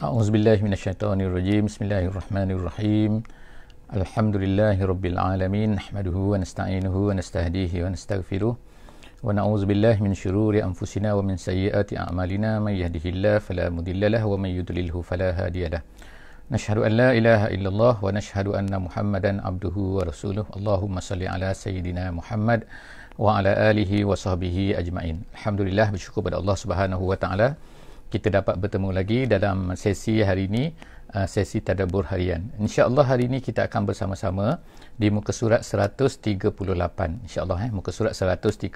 A'udzubillahi minasyaitonirrajim. Bismillahirrahmanirrahim. Alhamdulillahirabbil alamin. Nahmaduhu wa nasta'inuhu wa nastahdihi wa nastaghfiruh. Wa na'udzubillahi min syururi anfusina wa min sayyiati a'malina. May yahdihillahu fala mudhillalah wa may yudlilhu fala hadiyalah. Nashhadu an la ilaha illallah wa nashhadu anna Muhammadan abduhu wa rasuluh. Allahumma salli ala sayyidina Muhammad wa ala alihi wa sahbihi ajma'in. Alhamdulillah, bersyukur pada Allah Subhanahu wa taala kita dapat bertemu lagi dalam sesi hari ini, sesi tadabbur harian. InsyaAllah hari ini kita akan bersama-sama di muka surat 138. InsyaAllah muka surat 138,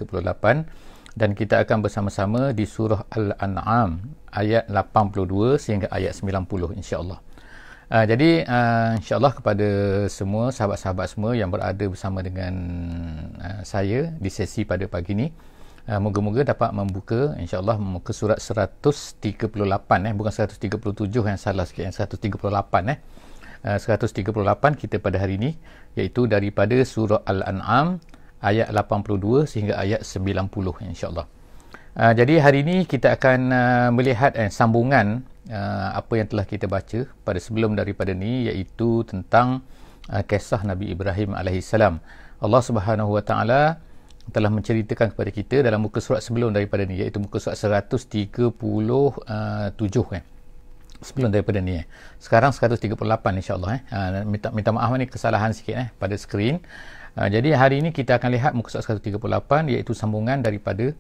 dan kita akan bersama-sama di surah Al-An'am ayat 82 sehingga ayat 90 insyaAllah. Jadi insyaAllah kepada semua sahabat-sahabat semua yang berada bersama dengan saya di sesi pada pagi ini, moga-moga dapat membuka insyaAllah muka surat 138, bukan 137 yang salah sikit, yang 138 138 kita pada hari ini, iaitu daripada surah Al-An'am ayat 82 sehingga ayat 90 insyaAllah. Jadi hari ini kita akan melihat sambungan apa yang telah kita baca pada sebelum daripada ni, iaitu tentang kisah Nabi Ibrahim alaihissalam. Allah Subhanahu wa taala telah menceritakan kepada kita dalam muka surat sebelum daripada ni, iaitu muka surat 137 sebelum daripada ni. Sekarang 138 insyaAllah. Minta maaf ni kesalahan sikit pada skrin. Jadi hari ini kita akan lihat muka surat 138, iaitu sambungan daripada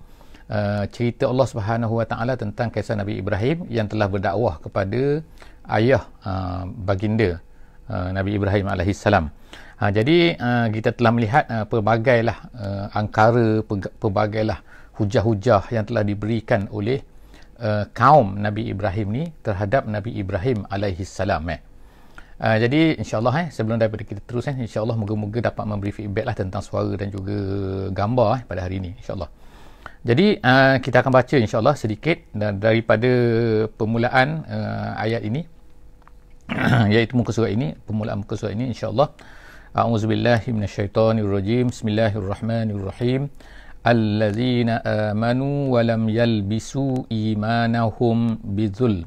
cerita Allah Subhanahu wa taala tentang kisah Nabi Ibrahim yang telah berdakwah kepada ayah baginda Nabi Ibrahim alaihissalam. Jadi kita telah melihat pelbagailah angkara, pelbagailah hujah-hujah yang telah diberikan oleh kaum Nabi Ibrahim ni terhadap Nabi Ibrahim alaihissalam. Jadi insyaAllah sebelum daripada kita terus, insyaAllah moga-moga dapat memberi feedback lah tentang suara dan juga gambar pada hari ini insyaAllah. Jadi kita akan baca insyaAllah sedikit daripada permulaan ayat ini iaitu muka surat ini, permulaan muka surat ini insyaAllah. A'udzubillahi minasyaitonirrajim. Bismillahirrahmanirrahim. Allazina amanu wa lam yalbisu imanahum bidzulm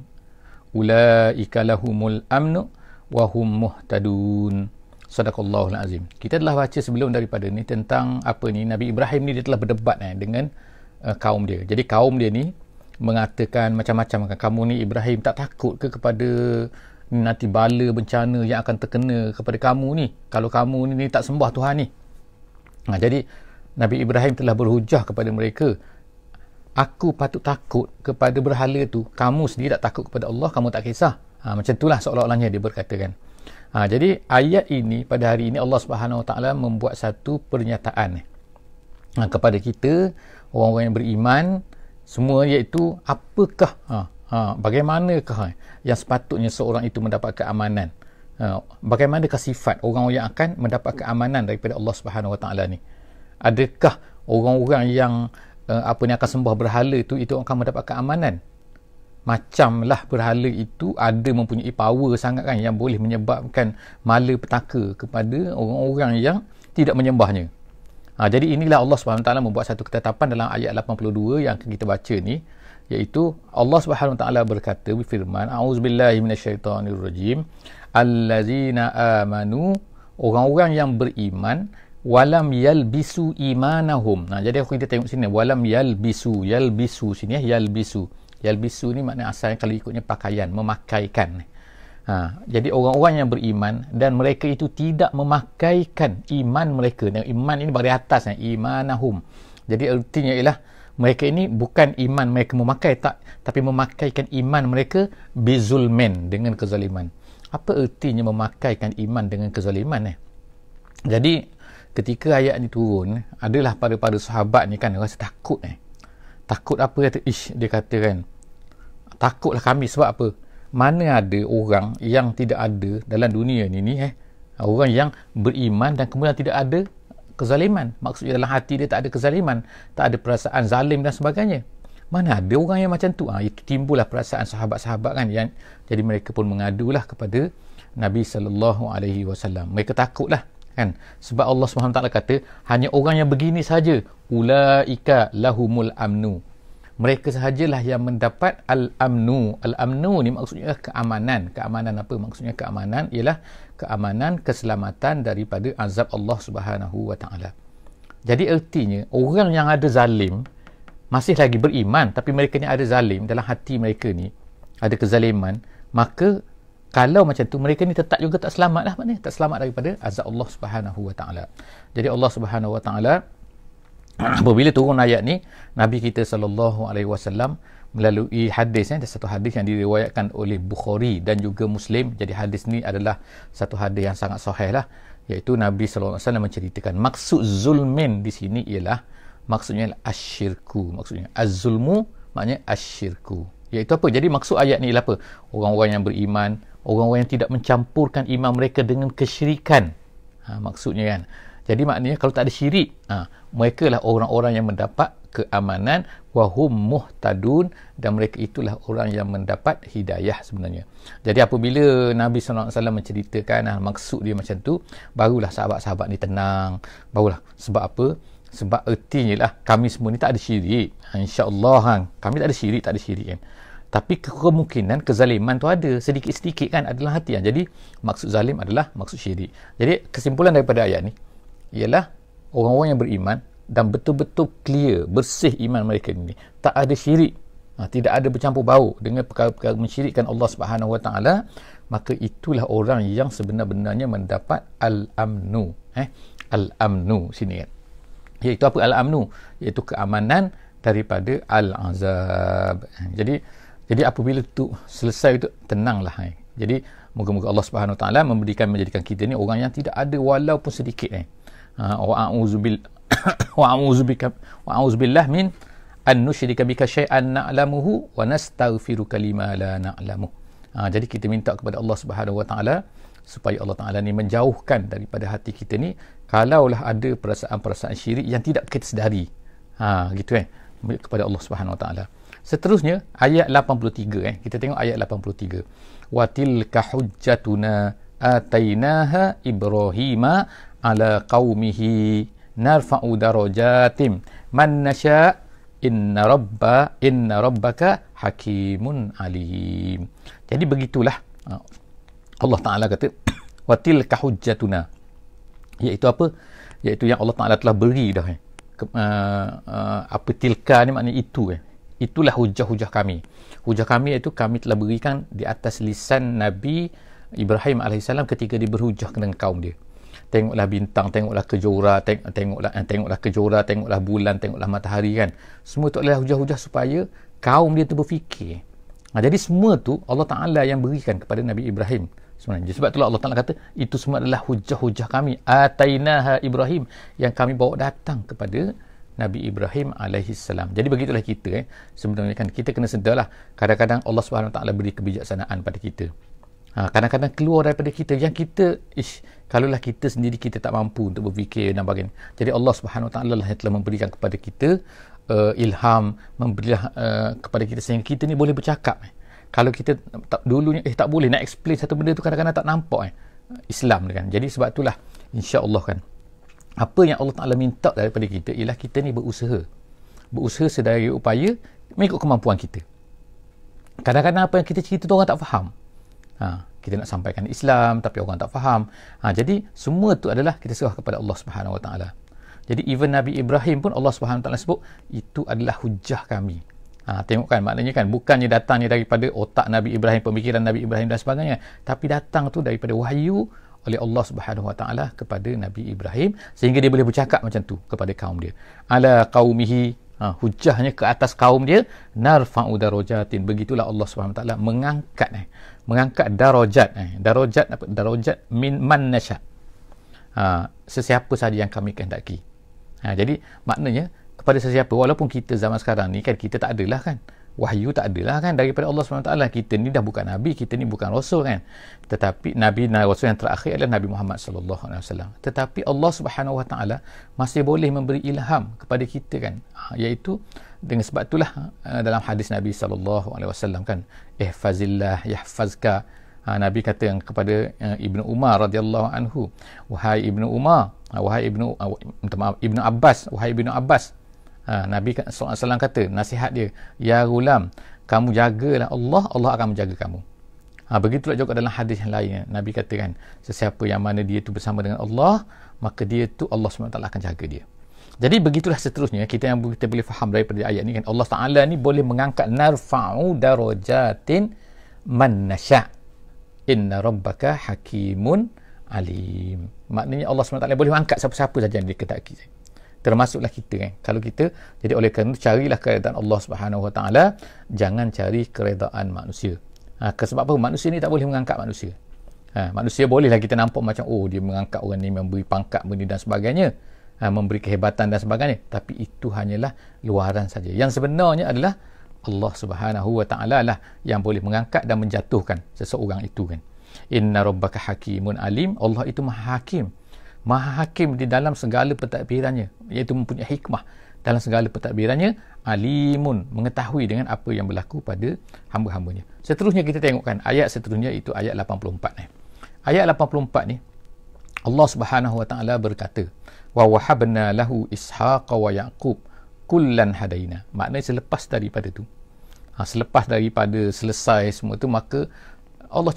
ulaika lahumul amnu wa hum muhtadun. Sadaqallahul azim. Kita telah baca sebelum daripada ni tentang apa ni, Nabi Ibrahim ni dia telah berdebat dengan kaum dia. Jadi kaum dia ni mengatakan macam-macam, kamu ni Ibrahim tak takut ke kepada nanti bala bencana yang akan terkena kepada kamu ni kalau kamu ni tak sembah Tuhan ni. Jadi Nabi Ibrahim telah berhujah kepada mereka, aku patut takut kepada berhala tu, kamu sendiri tak takut kepada Allah, kamu tak kisah. Macam itulah seolah-olahnya dia berkatakan. Jadi ayat ini pada hari ini Allah Subhanahu Wa Taala membuat satu pernyataan kepada kita orang-orang yang beriman semua, iaitu apakah bagaimanakah yang sepatutnya seorang itu mendapat keamanan, bagaimanakah sifat orang yang akan mendapat keamanan daripada Allah Subhanahu Wa Taala ni. Adakah orang-orang yang akan sembah berhala itu akan mendapat keamanan? Macamlah berhala itu ada mempunyai power sangat yang boleh menyebabkan malapetaka kepada orang-orang yang tidak menyembahnya. Jadi inilah Allah Subhanahu Wa Taala membuat satu ketetapan dalam ayat 82 yang akan kita baca ni, iaitu Allah Subhanahu Wa Taala berkata, berfirman, a'udzubillahi minasyaitonirrajim, allazina amanu, orang-orang yang beriman, walam yalbisu imanahum. Jadi kita tengok sini, walam yalbisu sini yalbisu ni makna asalnya kalau ikutnya pakaian, memakaikan. Jadi orang-orang yang beriman dan mereka itu tidak memakaikan iman mereka. Iman ini bagi atas, imanahum. Jadi artinya ialah mereka ini bukan iman mereka memakai, tapi memakaikan iman mereka bizulmen, dengan kezaliman. Apa artinya memakaikan iman dengan kezaliman? Jadi ketika ayat ni turun, adalah pada sahabat ni rasa takut. Takut apa kata? Dia kata takutlah kami sebab apa? Mana ada orang yang tidak ada dalam dunia ni orang yang beriman dan kemudian tidak ada kezaliman. Maksudnya dalam hati dia tak ada kezaliman, tak ada perasaan zalim dan sebagainya. Mana ada orang yang macam tu? Itu timbullah perasaan sahabat-sahabat yang jadi mereka pun mengadulah kepada Nabi sallallahu alaihi wasallam. Mereka takutlah sebab Allah Subhanahu taala kata hanya orang yang begini saja, ulaika lahumul amnu. mereka sahajalah yang mendapat al-amnu. Al-amnu ni maksudnya keamanan. Keamanan apa? Maksudnya keamanan ialah keamanan, keselamatan daripada azab Allah Subhanahu wa taala. Jadi artinya orang yang ada zalim masih lagi beriman tapi mereka ni ada zalim dalam hati mereka ni, ada kezaliman, maka kalau macam tu mereka ni tetap juga tak selamat lah, maknanya tak selamat daripada azab Allah Subhanahu wa taala. Jadi Allah Subhanahu wa taala apabila turun ayat ni, Nabi kita sallallahu alaihi wasallam melalui hadis, ada satu hadis yang diriwayatkan oleh Bukhari dan juga Muslim. Jadi hadis ni adalah satu hadis yang sangat sahih lah, iaitu Nabi sallallahu alaihi wasallam menceritakan maksud zulmin di sini ialah maksudnya asyirku. Maksudnya az-zulmu maknanya asyirku. Iaitu apa? Jadi maksud ayat ni ialah apa? Orang-orang yang beriman, orang-orang yang tidak mencampurkan iman mereka dengan kesyirikan. Maksudnya kan. Jadi maknanya kalau tak ada syirik, mereka lah orang-orang yang mendapat keamanan, wahum muhtadun, dan mereka itulah orang yang mendapat hidayah sebenarnya. Jadi apabila Nabi SAW menceritakan maksud dia macam tu, barulah sahabat-sahabat ni tenang. Barulah. Sebab apa? Sebab ertinya lah kami semua ni tak ada syirik. InsyaAllah kan. Kami tak ada syirik kan. Tapi kemungkinan kezaliman tu ada sedikit-sedikit kan, adalah hati kan. Jadi maksud zalim adalah maksud syirik. Jadi kesimpulan daripada ayat ni ialah orang-orang yang beriman dan betul-betul clear, bersih iman mereka ini, tak ada syirik, tidak ada bercampur baur dengan perkara-perkara mensyirikkan Allah Subhanahu wa taala, maka itulah orang yang sebenar-benarnya mendapat al-amnu. Al-amnu sini kan. Iaitu apa al-amnu? Iaitu keamanan daripada al-azab. Jadi apabila tu selesai itu, tenanglah. Jadi moga-moga Allah Subhanahu wa taala menjadikan kita ni orang yang tidak ada walaupun sedikit wa'auzubillah min an nusyrika bika syai'an na'lamuhu wa nastaghfiruka lima la na'lamu. Jadi kita minta kepada Allah Subhanahu wa taala supaya Allah taala ni menjauhkan daripada hati kita ni kalaulah ada perasaan-perasaan syirik yang tidak kita sedari. Gitu kepada Allah Subhanahu wa taala. Seterusnya ayat 83 kita tengok ayat 83. Wa tilka hujjatuna atainaha Ibrahima ala qaumihi narfa'u darajatim man nasha inna rabbaka hakimun alim. Jadi begitulah Allah Taala kata wa tilka hujjatuna, iaitu apa? Iaitu yang Allah Taala telah beri dah apa tilka ni maknanya itu itulah hujah-hujah kami. Hujah kami iaitu kami telah berikan di atas lisan Nabi Ibrahim AS ketika dia berhujah dengan kaum dia. Tengoklah bintang, tengoklah kejora, tengoklah kejora, tengoklah bulan, tengoklah matahari kan. Semua itu adalah hujah-hujah supaya kaum dia tu berfikir. Jadi semua tu Allah Ta'ala yang berikan kepada Nabi Ibrahim sebenarnya. Sebab itulah Allah Ta'ala kata itu semua adalah hujah-hujah kami. Atainaha Ibrahim, yang kami bawa datang kepada Nabi Ibrahim alaihissalam. Jadi begitulah kita sebenarnya kan, kita kena sedarlah kadang-kadang Allah Subhanahu Wa Taala beri kebijaksanaan pada kita. Kadang-kadang keluar daripada kita yang kita kalaulah kita sendiri kita tak mampu untuk berfikir dan sebagainya. Jadi Allah Subhanahu Wa Taala lah yang telah memberikan kepada kita ilham, memberilah kepada kita sehingga kita ni boleh bercakap. Kalau kita dulunya tak boleh nak explain satu benda tu, kadang-kadang tak nampak Islam kan. Jadi sebab itulah insya-Allah kan, apa yang Allah Ta'ala minta daripada kita ialah kita ni berusaha sedaya upaya mengikut kemampuan kita. Kadang-kadang apa yang kita cerita tu orang tak faham. Kita nak sampaikan Islam tapi orang tak faham. Jadi semua tu adalah kita serah kepada Allah Subhanahu Wa Taala. Jadi even Nabi Ibrahim pun Allah Subhanahu Wa Taala sebut itu adalah hujah kami. Tengok kan, maknanya kan bukannya datangnya daripada otak Nabi Ibrahim, pemikiran Nabi Ibrahim dan sebagainya, tapi datang tu daripada wahyu oleh Allah Subhanahu Wa Taala kepada Nabi Ibrahim sehingga dia boleh bercakap macam tu kepada kaum dia. Ala qaumihi, hujahnya ke atas kaum dia, narfa'u darajatin. Begitulah Allah Subhanahu Wa Taala mengangkat darajat. Darajat apa? Darajat min man nasha. Sesiapa saja yang kami kehendaki. Jadi maknanya kepada sesiapa, walaupun kita zaman sekarang ni kan kita tak adalah kan wahyu, tak adalah kan daripada Allah SWT. Kita ni dah bukan Nabi, kita ni bukan Rasul kan. Tetapi Nabi dan Rasul yang terakhir adalah Nabi Muhammad SAW. Tetapi Allah SWT masih boleh memberi ilham kepada kita kan. Iaitu dengan sebab itulah dalam hadis Nabi SAW kan, ihfazillah yahfazka. Nabi kata yang kepada Ibnu Umar radhiyallahu anhu, wahai Ibnu Umar, wahai Ibnu Abbas, Nabi SAW kata, nasihat dia, ya gulam, kamu jagalah Allah, Allah akan menjaga kamu. Begitulah juga dalam hadis yang lain, Nabi katakan, sesiapa yang mana dia tu bersama dengan Allah, maka dia tu Allah SWT akan jaga dia. Jadi begitulah seterusnya, kita boleh faham daripada ayat ni kan, Allah Ta'ala ni boleh mengangkat, narfa'u darajatin man nasha' inna rabbaka hakimun alim. Maknanya Allah SWT boleh mengangkat siapa-siapa saja yang dikehendaki, termasuklah kita kan. Kalau kita, jadi oleh kerana carilah keredaan Allah Subhanahu Wa Taala, jangan cari keredaan manusia. Sebab apa? Manusia ni tak boleh mengangkat manusia. Manusia bolehlah kita nampak macam, oh dia mengangkat orang ni, memberi pangkat benda dan sebagainya, memberi kehebatan dan sebagainya, tapi itu hanyalah luaran saja. Yang sebenarnya adalah Allah Subhanahu Wa Taala lah yang boleh mengangkat dan menjatuhkan seseorang itu kan. Inna rabbaka hakimun alim. Allah itu maha hakim, maha hakim di dalam segala pentadbirannya, iaitu mempunyai hikmah dalam segala pentadbirannya. Alimun, mengetahui dengan apa yang berlaku pada hamba-hambanya. Seterusnya kita tengokkan ayat seterusnya, itu ayat 84 ni. Ayat 84 ni Allah Subhanahu Wa Taala berkata, wa wahabna lahu ishaqa wa yaqub kullan hadaina. Maknanya selepas daripada tu, selepas daripada selesai semua tu, maka Allah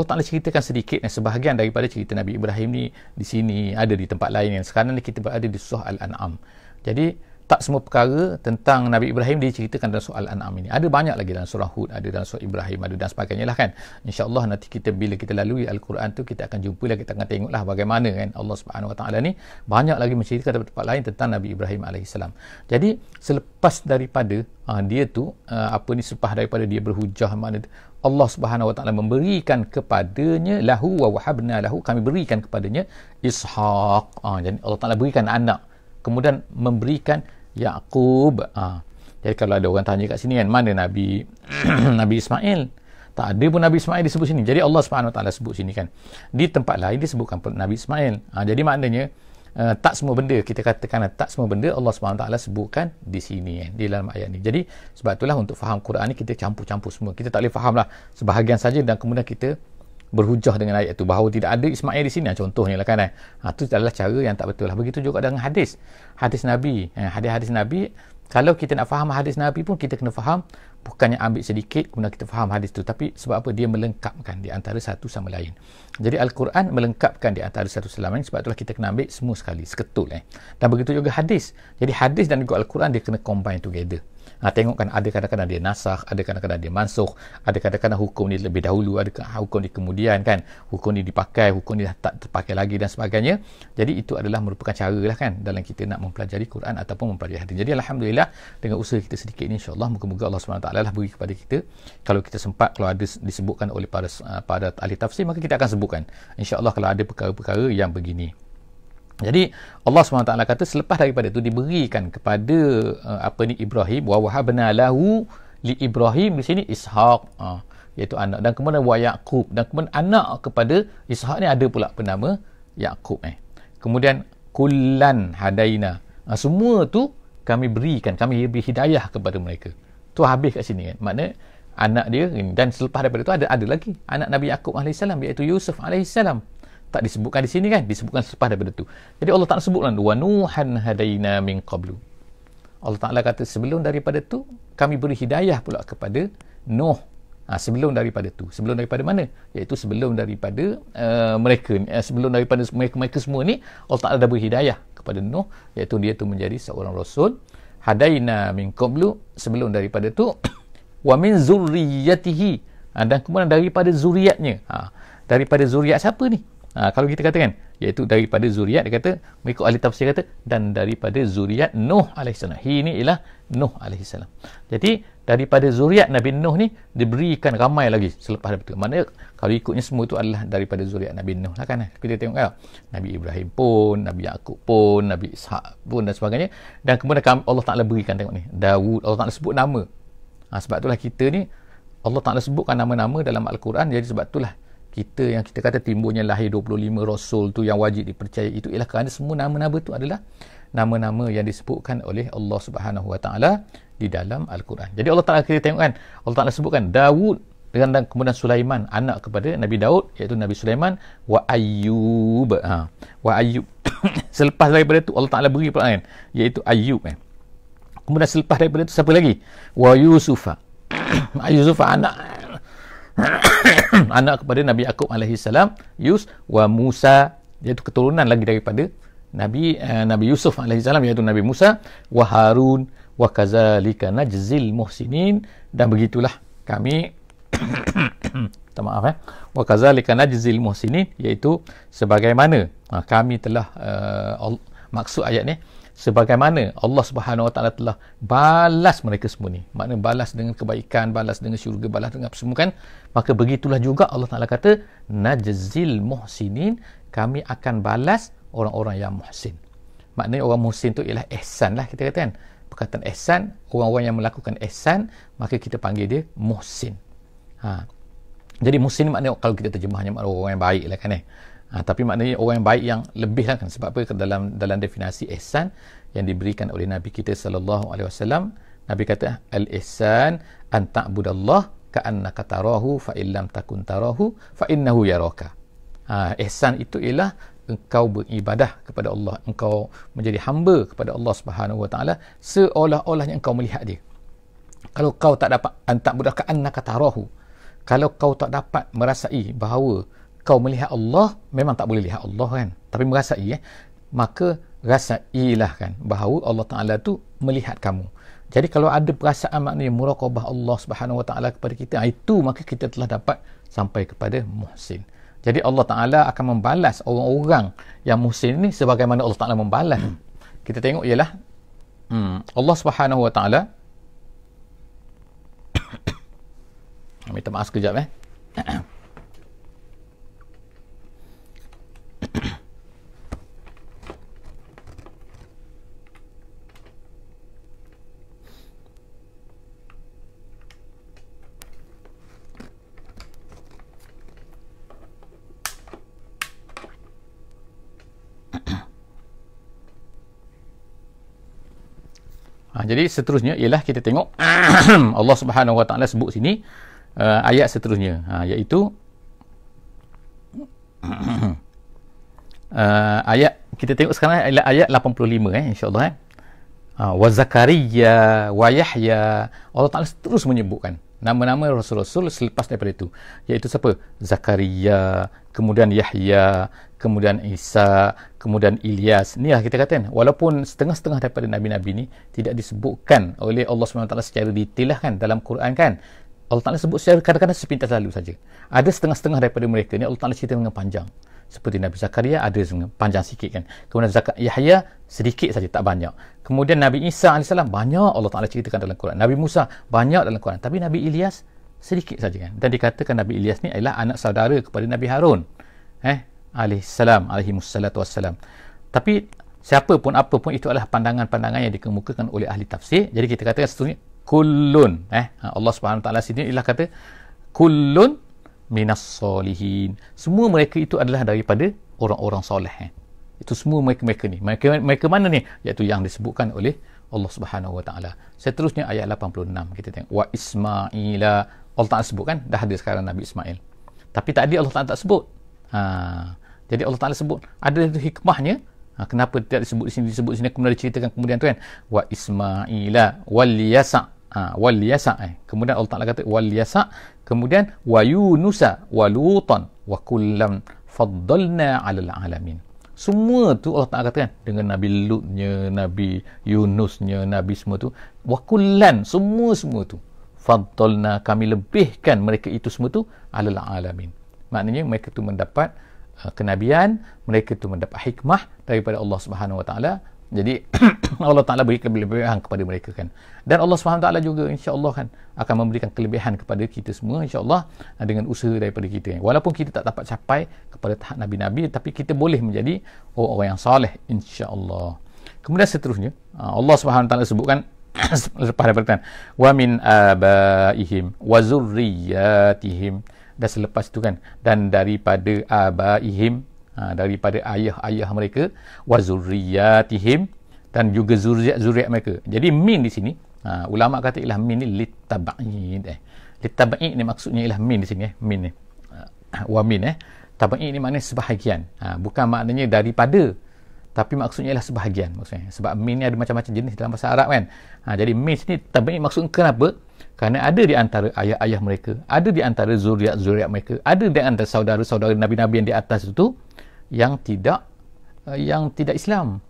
Ta'ala ceritakan sedikit sebahagian daripada cerita Nabi Ibrahim ni di sini, ada di tempat lain. Sekarang ni kita berada di surah Al-An'am. Jadi tak semua perkara tentang Nabi Ibrahim diceritakan dalam surah Al-An'am ini. Ada banyak lagi dalam surah Hud, ada dalam surah Ibrahim, ada dan sebagainya lah kan. InsyaAllah nanti kita, bila kita lalui Al-Quran tu, kita akan jumpa lah, kita akan tengoklah bagaimana kan Allah Subhanahu Wa Taala ni banyak lagi menceritakan tempat lain tentang Nabi Ibrahim AS. Jadi selepas daripada dia tu, selepas daripada dia berhujah, mana Allah Subhanahu Wa Taala memberikan kepadanya, lahu wa wahabna lahu, kami berikan kepadanya Ishaq. Jadi Allah Taala berikan anak, kemudian memberikan Yaqub. Jadi kalau ada orang tanya kat sini kan, mana Nabi Nabi Ismail? Tak ada pun Nabi Ismail disebut sini. Jadi Allah Subhanahu Wa Taala sebut sini kan. Di tempat lain disebutkan Nabi Ismail. Jadi maknanya tak semua benda, kita katakan tak semua benda Allah Subhanahu Wa Taala sebutkan di sini kan, di dalam ayat ni. Jadi sebab itulah untuk faham Quran ni kita campur-campur semua. Kita tak boleh faham lah sebahagian saja dan kemudian kita berhujah dengan ayat tu bahawa tidak ada Ismail di sini, contohnya lah kan. Itu adalah cara yang tak betul lah. Begitu juga dengan hadis Nabi, hadis Nabi. Kalau kita nak faham hadis Nabi pun, kita kena faham, bukannya ambil sedikit kemudian kita faham hadis tu, tapi sebab apa? Dia melengkapkan di antara satu sama lain. Jadi Al-Quran melengkapkan di antara satu sama lain. Sebab itulah kita kena ambil semua sekali, seketul. Dan begitu juga hadis. Jadi hadis dan juga Al-Quran dia kena combine together. Tengok kan, ada kadang-kadang dia nasakh, ada kadang-kadang dia mansukh, ada kadang-kadang hukum ni lebih dahulu, ada hukum ni kemudian kan, hukum ni dipakai, hukum ni tak terpakai lagi dan sebagainya. Jadi itu adalah merupakan cara lah kan dalam kita nak mempelajari Quran ataupun mempelajari hadis. Jadi Alhamdulillah, dengan usaha kita sedikit ni, insyaAllah moga-moga Allah SWT lah beri kepada kita, kalau kita sempat, kalau ada disebutkan oleh para ahli tafsir, maka kita akan sebutkan insyaAllah kalau ada perkara-perkara yang begini. Jadi Allah SWT kata selepas daripada itu diberikan kepada Ibrahim, wa wahabna lahu li Ibrahim, di sini Ishaq, iaitu anak, dan kemudian wa Yaqub, dan kemudian anak kepada Ishaq ni ada pula penama Yaqub. Kemudian kullan hadaina, semua tu kami berikan, kami beri hidayah kepada mereka. Tu habis kat sini kan, makna anak dia. Dan selepas daripada itu ada lagi anak Nabi Yaqub AS, iaitu Yusuf AS. Tak disebutkan di sini kan, disebutkan selepas daripada itu. Jadi Allah Ta'ala sebutkan wa nuhan hadaina min qablu. Allah Ta'ala kata sebelum daripada itu kami beri hidayah pula kepada Nuh. Sebelum daripada itu, sebelum daripada mana? Iaitu sebelum daripada mereka, sebelum daripada mereka semua ni, Allah Ta'ala dah beri hidayah kepada Nuh, iaitu dia tu menjadi seorang rasul. Hadaina min qablu, sebelum daripada itu, wa min zurriyatihi, dan kemudian daripada zuriatnya. Daripada zuriat siapa ni? Kalau kita katakan, iaitu daripada zuriat, dia kata, mengikut ahli tafsir kata, dan daripada zuriat Nuh AS. Ini ialah Nuh AS. Jadi daripada zuriat Nabi Nuh ni diberikan ramai lagi selepas daripada itu. Maknanya kalau ikutnya semua itu adalah daripada zuriat Nabi Nuh lah kan. Kita tengok kan, Nabi Ibrahim pun, Nabi Yaqub pun, Nabi Ishaq pun dan sebagainya. Dan kemudian Allah Ta'ala berikan, tengok ni, Dawud, Allah Ta'ala sebut nama. Sebab itulah kita ni, Allah Ta'ala sebutkan nama-nama dalam Al-Quran. Jadi sebab itulah kita yang kita kata timbulnya lahir 25 Rasul tu yang wajib dipercayai, itu ialah kerana semua nama-nama tu adalah nama-nama yang disebutkan oleh Allah Subhanahu Wa Taala di dalam Al-Quran. Jadi Allah Ta'ala, kita tengok kan, Allah Ta'ala sebutkan Dawud dan kemudian Sulaiman, anak kepada Nabi Daud, iaitu Nabi Sulaiman, wa Ayyub. Wa Ayyub. Selepas daripada itu Allah Ta'ala beri pula kan, iaitu Ayyub. Kemudian selepas daripada itu siapa lagi? Wa Yusufa. Yusufa anak anak kepada Nabi Yaqub alaihi salam, wa Musa, iaitu keturunan lagi daripada Nabi Yusuf alaihi salam, iaitu Nabi Musa, wa Harun, wa kadzalika najzil muhsinin, dan begitulah kami minta maaf wa kadzalika najzil muhsinin, iaitu sebagaimana kami telah maksud ayat ni, sebagaimana Allah Subhanahu Wa Taala telah balas mereka semua ni, maknanya balas dengan kebaikan, balas dengan syurga, balas dengan apa semua kan, maka begitulah juga Allah Taala kata najzil muhsinin, kami akan balas orang-orang yang muhsin. Maknanya orang muhsin tu ialah ihsan lah, kita kata kan, perkataan ihsan, orang-orang yang melakukan ihsan, maka kita panggil dia muhsin. Jadi muhsin ni maknanya, kalau kita terjemahnya, maknanya orang yang baik lah kan tapi maknanya orang yang baik yang lebih lah kan. Sebab apa? Dalam definisi ihsan yang diberikan oleh Nabi kita sallallahu alaihi wasallam, Nabi kata al-ihsan an ta'budallah ka'annaka tarahu fa illam takun tarahu fa innahu yaraka. Ihsan itu ialah engkau beribadah kepada Allah, engkau menjadi hamba kepada Allah Subhanahu wa taala seolah-olahnya engkau melihat dia. Kalau kau tak dapat an ta'budah ka'annaka tarahu, kalau kau tak dapat merasai bahawa kau melihat Allah, memang tak boleh lihat Allah kan, tapi merasai maka rasailah kan bahawa Allah Ta'ala tu melihat kamu. Jadi kalau ada perasaan maknanya muraqabah Allah Subhanahu Wa Ta'ala kepada kita, itu maka kita telah dapat sampai kepada muhsin. Jadi Allah Ta'ala akan membalas orang-orang yang muhsin ni sebagaimana Allah Ta'ala membalas. Kita tengok ialah Allah Subhanahu Wa Ta'ala minta maaf sekejap jadi seterusnya ialah kita tengok Allah Subhanahu Wa Ta'ala sebut sini ayat seterusnya, iaitu ayat, kita tengok sekarang ayat 85 insya-Allah wa Zakaria wa Yahya. Allah Ta'ala terus menyebutkan nama-nama rasul-rasul selepas daripada itu, iaitu siapa? Zakaria, kemudian Yahya, kemudian Isa, kemudian Ilyas. Inilah kita kata walaupun setengah-setengah daripada nabi-nabi ni tidak disebutkan oleh Allah SWT secara detail lah kan dalam Quran kan, Allah Ta'ala sebut secara kadang-kadang sepintas lalu saja. Ada setengah-setengah daripada mereka ni Allah Ta'ala cerita dengan panjang, seperti Nabi Zakaria ada panjang sikit kan, kemudian Yahya sedikit saja, tak banyak. Kemudian Nabi Isa AS banyak Allah Ta'ala ceritakan dalam Quran, Nabi Musa banyak dalam Quran, tapi Nabi Ilyas sedikit saja kan. Dan dikatakan Nabi Ilyas ni adalah anak saudara kepada Nabi Harun alaihimussalatu wassalam. Tapi siapa pun apa pun, itu adalah pandangan-pandangan yang dikemukakan oleh ahli tafsir. Jadi kita katakan seterusnya kullun Allah Subhanahu Wa Ta'ala sini ialah kata kullun minas solihin, semua mereka itu adalah daripada orang-orang soleh. Itu semua mereka ni. Mereka mana ni? Iaitu yang disebutkan oleh Allah Subhanahu Wa Ta'ala. Seterusnya ayat 86 kita tengok wa Ismaila. Allah Ta'ala sebut kan, dah ada sekarang Nabi Ismail, tapi tadi Allah Ta'ala tak sebut. Jadi Allah Ta'ala sebut, ada hikmahnya kenapa tidak disebut di sini, disebut di sini, kemudian diceritakan kemudian tu kan, wa Ismaila wal Yasa, wal Yasa kemudian Allah Ta'ala kata wal Yasa, kemudian wa Yunusa wa Lutan wa kullam faddalna 'alal alamin. Semua tu Allah Ta'ala katakan dengan Nabi Lutnya, Nabi Yunusnya, Nabi semua tu, wa kullan, semua tu faddalna, kami lebihkan mereka itu semua tu 'alal alamin. Maknanya mereka tu mendapat kenabian, mereka tu mendapat hikmah daripada Allah Subhanahu Wa Ta'ala. Jadi Allah Ta'ala beri kelebihan kepada mereka kan. Dan Allah Subhanahu Wa Ta'ala juga insya-Allah kan akan memberikan kelebihan kepada kita semua insya-Allah dengan usaha daripada kita. Walaupun kita tak dapat capai kepada tahap nabi-nabi, tapi kita boleh menjadi orang yang soleh insya-Allah. Kemudian seterusnya Allah Subhanahu Wa Ta'ala sebutkan lepas daripada wa min abaihim wa zurriyatihim, dan selepas itu kan, dan daripada abaihim, daripada ayah-ayah mereka, wa zurriyatihim, dan juga zuriat mereka. Jadi min di sini ulama kata ialah min ni litab'id. Litab'id ni maksudnya ialah min di sini min ni wa min tab'id ni maknanya sebahagian, bukan maknanya daripada tapi maksudnya ialah sebahagian maksudnya. Sebab min ni ada macam-macam jenis dalam bahasa Arab kan. Jadi min sini tabi'i maksud kenapa? Kerana ada di antara ayah-ayah mereka, ada di antara zuriat-zuriat mereka, ada di antara saudara-saudara nabi-nabi yang di atas itu yang tidak Islam.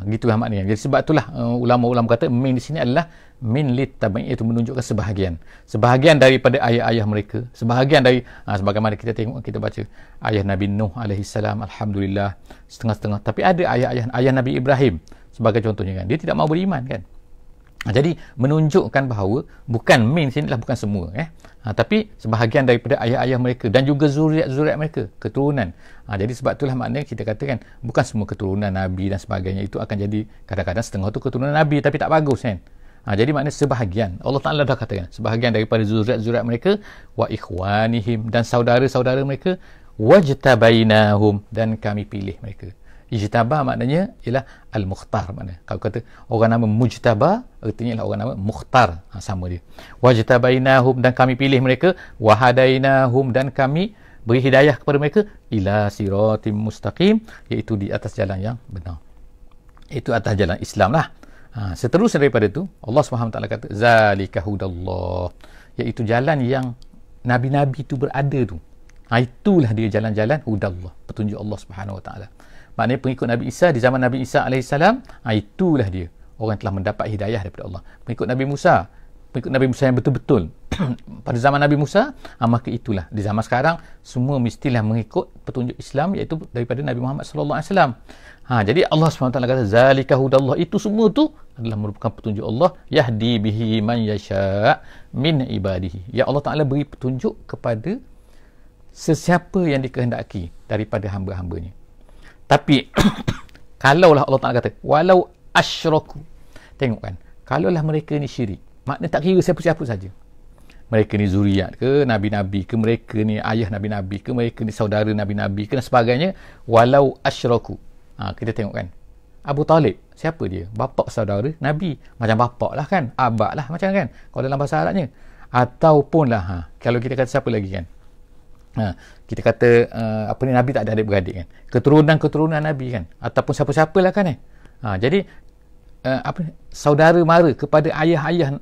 Gitulah maknanya. Jadi sebab itulah ulama-ulama kata min di sini adalah min lit tabi'i, itu menunjukkan sebahagian daripada ayah-ayah mereka, sebahagian dari sebagaimana kita tengok, kita baca ayah Nabi Nuh alaihi salam, alhamdulillah setengah-setengah, tapi ada ayah Nabi Ibrahim sebagai contohnya kan, dia tidak mahu beriman kan. Jadi menunjukkan bahawa bukan min sini adalah bukan semua tapi sebahagian daripada ayah-ayah mereka dan juga zuriat-zuriat mereka, keturunan. Jadi sebab itulah maknanya kita katakan bukan semua keturunan Nabi dan sebagainya itu akan jadi, kadang-kadang setengah tu keturunan Nabi tapi tak bagus kan. Jadi maknanya sebahagian, Allah Ta'ala dah katakan sebahagian daripada zuriat-zuriat mereka, wa ikhwanihim, dan saudara-saudara mereka, wajtabainahum, dan kami pilih mereka. Ijtabah maknanya ialah al-mukhtar, maknanya kalau kata orang nama mujtabah artinya ialah orang nama mukhtar, sama dia. Wajtabainahum, dan kami pilih mereka, wahadainahum, dan kami beri hidayah kepada mereka, ila siratim mustaqim, iaitu di atas jalan yang benar, itu atas jalan Islam lah. Seterusnya daripada itu Allah SWT kata zalika hudallah, iaitu jalan yang nabi-nabi itu berada tu. Itulah dia jalan-jalan hudallah, petunjuk Allah SWT. Maknanya pengikut Nabi Isa di zaman Nabi Isa AS, itulah dia orang telah mendapat hidayah daripada Allah. Pengikut Nabi Musa yang betul-betul pada zaman Nabi Musa, maka itulah di zaman sekarang semua mestilah mengikut petunjuk Islam, iaitu daripada Nabi Muhammad SAW. Jadi Allah SWT kata zalika hudallah, itu semua tu adalah merupakan petunjuk Allah, yahdi bihi man yasha' min ibadihi, ya Allah Ta'ala beri petunjuk kepada sesiapa yang dikehendaki daripada hamba-hambanya. Tapi kalaulah Allah Ta'ala kata walau asyraku, tengok kan, kalaulah mereka ni syirik, maknanya tak kira siapa-siapa saja, mereka ni zuriat ke nabi-nabi ke, mereka ni ayah nabi-nabi ke, mereka ni saudara nabi-nabi ke dan sebagainya, walau asyraku. Kita tengok kan, Abu Talib, siapa dia? Bapa saudara Nabi, macam bapa lah kan, abak lah macam kan kalau dalam bahasa Arabnya. Ataupun lah kalau kita kata siapa lagi kan, kita kata Nabi tak ada adik-beradik kan, keturunan Nabi kan, ataupun siapa-siapa lah kan jadi saudara mara kepada ayah-ayah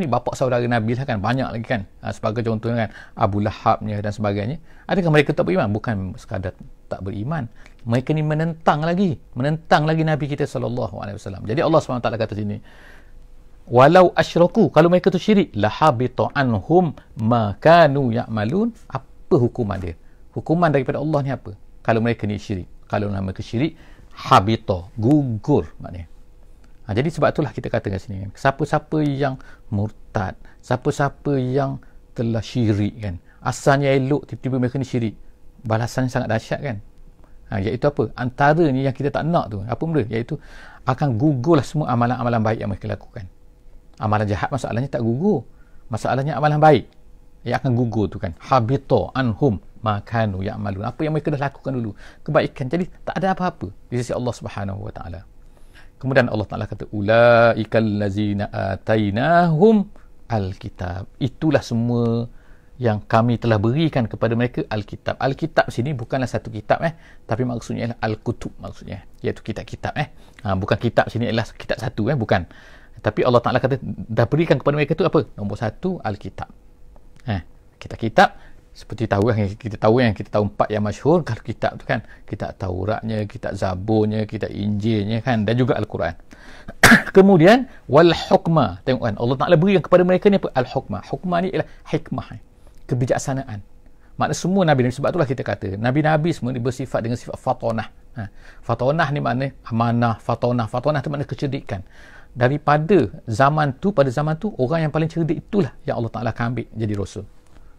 bapa saudara Nabi lah kan, banyak lagi kan, sebagai contohnya kan Abu Lahabnya dan sebagainya. Adakah mereka tak beriman? Bukan sekadar tak beriman, mereka ni menentang lagi Nabi kita SAW. Jadi Allah SWT kata sini walau asyraku, kalau mereka tu syirik, lahabita anhum ma kanu ya'malun. Apa hukuman dia? Hukuman daripada Allah ni apa? Kalau mereka ni syirik, kalau mereka syirik, habita, gugur maknanya. Jadi sebab itulah kita kata kat sini kan, siapa-siapa yang murtad, siapa-siapa yang telah syirik kan, asalnya elok, tiba-tiba mereka ni syirik, balasannya sangat dahsyat kan. Iaitu apa? Antaranya yang kita tak nak tu, apa benda? Iaitu akan gugurlah semua amalan-amalan baik yang mereka lakukan. Amalan jahat masalahnya tak gugur, masalahnya amalan baik yang akan gugur tu kan. Habita anhum ma kanu ya'malun, apa yang mereka dah lakukan dulu kebaikan, jadi tak ada apa-apa di sisi Allah Subhanahu Wa Taala. Kemudian Allah Ta'ala kata ulaikal lazina atainahum alkitab, itulah semua yang kami telah berikan kepada mereka alkitab. Alkitab sini bukanlah satu kitab tapi maksudnya adalah al-kutub, maksudnya iaitu kitab-kitab bukan kitab sini adalah kitab satu bukan. Tapi Allah Ta'ala kata dah berikan kepada mereka tu apa? Nombor satu alkitab. Kitab-kitab seperti kita tahu 4 yang masyhur kalau kitab tu kan, kitab Tauratnya, kitab Zaburnya, kitab Injilnya kan, dan juga Al-Quran. Kemudian wal hukma, tengok kan Allah Ta'ala berikan kepada mereka ni apa? Al-hukma. Hukma ni ialah hikmah, kebijaksanaan. Makna semua nabi, sebab itulah kita kata nabi-nabi semua ni bersifat dengan sifat fatonah. Fatonah ni makna amanah, fatonah tu makna kecerdikan. Daripada zaman tu, pada zaman tu orang yang paling cerdik itulah yang Allah Ta'ala akan ambil jadi rasul.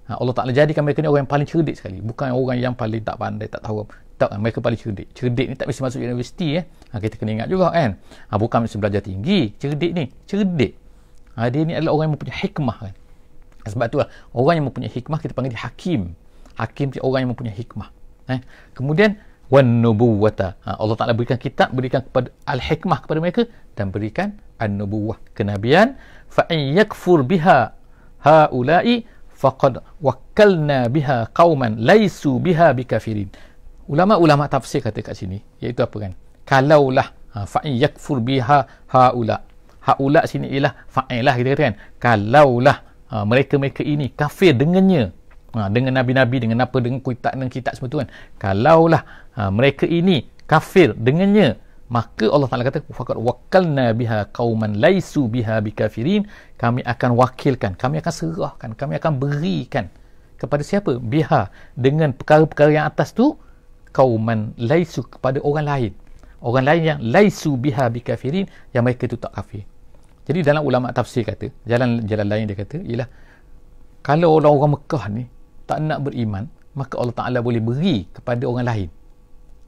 Allah Ta'ala jadikan mereka ni orang yang paling cerdik sekali, bukan orang yang paling tak pandai, tak tahu. Tak, mereka paling cerdik. Cerdik ni tak mesti masuk universiti kita kena ingat juga kan. Bukan mesti belajar tinggi. Cerdik ni cerdik, dia ni adalah orang yang mempunyai hikmah kan. Sebab itulah orang yang mempunyai hikmah kita panggil dia hakim. Hakim dia orang yang mempunyai hikmah. Kemudian wan nubuwata, Allah Ta'ala berikan kitab, berikan kepada al-hikmah kepada mereka, dan berikan an-nubuwah, kenabian. Fa in yakfur biha haula'i faqad wakkalna biha qauman laisu biha bikafirin. Ulama-ulama tafsir kata kat sini, iaitu apa kan? kalaulah, fa'in yakfur biha haula. Haula sini ialah fa'ilah, kita kata kan, kalaulah mereka-mereka ini kafir dengannya, dengan nabi-nabi, dengan apa, dengan kitab semua tu kan, kalaulah mereka ini kafir dengannya, maka Allah Ta'ala kata faqad wakkalna biha qauman laisu biha bikafirin, kami akan wakilkan, kami akan serahkan, kami akan berikan kepada siapa? Biha, dengan perkara-perkara yang atas tu, qauman laisu, kepada orang lain yang laisu biha bikafirin, yang mereka tu tak kafir. Jadi dalam ulama tafsir kata, jalan lain dia kata ialah, kalau orang-orang Mekah ni tak nak beriman, maka Allah Ta'ala boleh beri kepada orang lain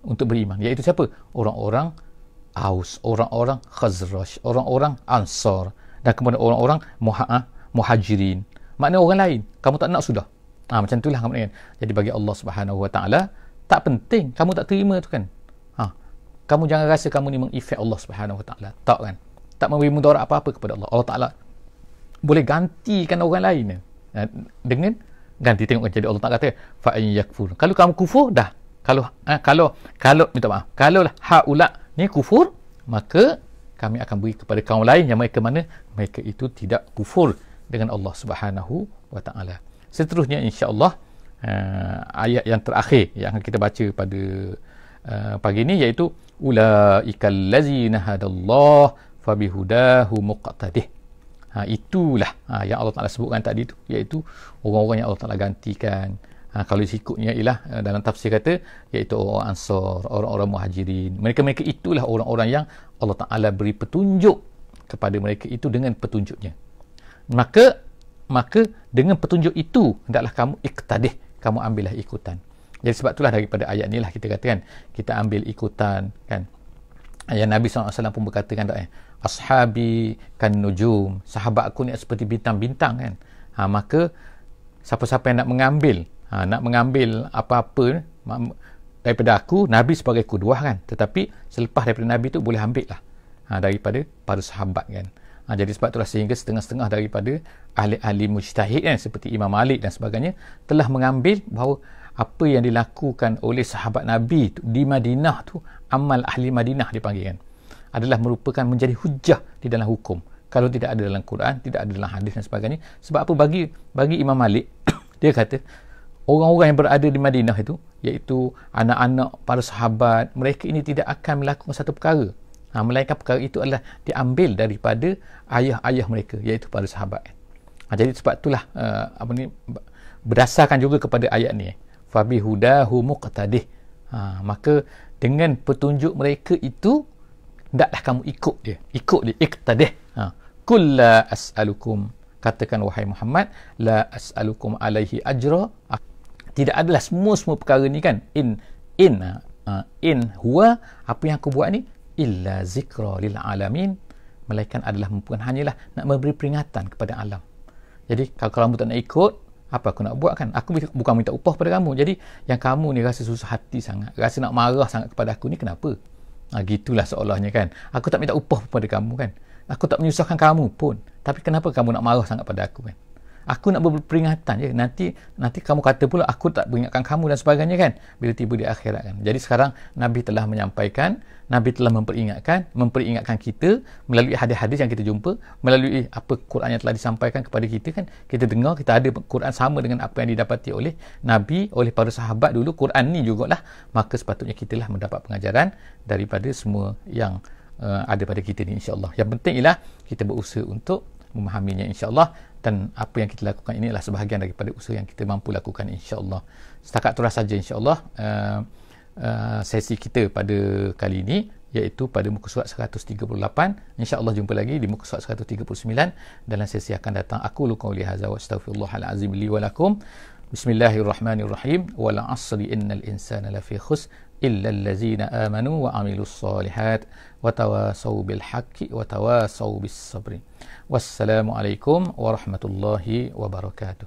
untuk beriman, iaitu siapa? Orang-orang Aus, orang-orang Khazraj, orang-orang Ansar, dan kemudian orang-orang Muhajirin. Maknanya orang lain, kamu tak nak sudah. Macam itulah kamu kan. Jadi bagi Allah Subhanahu Wa Ta'ala tak penting kamu tak terima tu kan. Kamu jangan rasa kamu ni mengefek Allah Subhanahu Wa Ta'ala. Tak kan? Tak memberi mudarat apa-apa kepada Allah. Allah Ta'ala boleh gantikan orang lain dengan ganti. Tengok kan, jadi Allah Ta'ala kata fa in yakfur. Kalau kamu kufur dah. Kalau minta maaf, kalau haula ni kufur, maka kami akan beri kepada kaum lain yang mereka mana mereka itu tidak kufur dengan Allah Subhanahu Wa Ta'ala. Seterusnya insya-Allah ayat yang terakhir yang akan kita baca pada pagi ini, iaitu ulaikal ladzina hadallah fabihudahu muqtadih. Itulah yang Allah Ta'ala sebutkan tadi tu, iaitu orang-orang yang Allah Ta'ala gantikan. Kalau sikutnya ialah dalam tafsir kata, iaitu orang Ansar, orang-orang Muhajirin. Mereka-mereka itulah orang-orang yang Allah Ta'ala beri petunjuk kepada mereka itu dengan petunjuknya. Maka dengan petunjuk itu hendaklah kamu iktadih, kamu ambillah ikutan. Jadi sebab itulah daripada ayat ni lah kita katakan kita ambil ikutan kan. Yang Nabi SAW pun berkata kan, ashabi kan nujum, sahabat aku ni seperti bintang-bintang kan. Maka siapa-siapa yang nak mengambil apa-apa daripada aku, Nabi sebagai kuduah kan, tetapi selepas daripada Nabi tu boleh ambil lah daripada para sahabat kan. Jadi sebab itulah sehingga setengah-setengah daripada ahli-ahli mujtahid kan, seperti Imam Malik dan sebagainya, telah mengambil bahawa apa yang dilakukan oleh sahabat Nabi tu, di Madinah tu, amal ahli Madinah dipanggil kan, adalah merupakan menjadi hujah di dalam hukum. Kalau tidak ada dalam Quran, tidak ada dalam hadis dan sebagainya. Sebab apa? Bagi Imam Malik dia kata orang-orang yang berada di Madinah itu, iaitu anak-anak para sahabat, mereka ini tidak akan melakukan satu perkara, melainkan perkara itu adalah diambil daripada ayah-ayah mereka, iaitu para sahabat. Jadi sebab itulah berdasarkan juga kepada ayat ni, fabihudahu muqtadih, maka dengan petunjuk mereka itu hendaklah kamu ikut dia, iqtadih. Qul la as'alukum, katakan wahai Muhammad, la as'alukum alaihi ajra, tidak adalah semua perkara ni kan, in huwa, apa yang aku buat ni, illa zikra lil alamin, melainkan adalah hanyalah nak memberi peringatan kepada alam. Jadi kalau kamu tak nak ikut, apa aku nak buat kan? Aku bukan minta upah pada kamu. Jadi yang kamu ni rasa susah hati sangat, rasa nak marah sangat kepada aku ni, kenapa? Gitulah seolahnya kan. Aku tak minta upah kepada kamu kan, aku tak menyusahkan kamu pun, tapi kenapa kamu nak marah sangat pada aku kan? Aku nak berperingatan je. Nanti kamu kata pula aku tak peringatkan kamu dan sebagainya kan, bila tiba di akhirat kan. Jadi sekarang Nabi telah menyampaikan, Nabi telah memperingatkan kita melalui hadis-hadis yang kita jumpa, melalui apa Quran yang telah disampaikan kepada kita kan. Kita dengar, kita ada Quran sama dengan apa yang didapati oleh Nabi, oleh para sahabat dulu, Quran ni jugalah. Maka sepatutnya kita lah mendapat pengajaran daripada semua yang ada pada kita ni, insya-Allah. Yang penting ialah kita berusaha untuk memahaminya, insya-Allah. Dan apa yang kita lakukan ini adalah sebahagian daripada usaha yang kita mampu lakukan, insya-Allah. Setakat itulah saja, insya-Allah, sesi kita pada kali ini, iaitu pada muka surat 138. Insya-Allah jumpa lagi di muka surat 139 dalam sesi akan datang. Aku qauli hadza wa astaghfirullahal azim li wa lakum. Bismillahirrahmanirrahim. Wal 'asri innal insana lafi khusr illa allazina amanu wa 'amilus solihat wa tawasaw bil haqqi wa tawasaw bis sabri. Wassalamualaikum warahmatullahi wabarakatuh.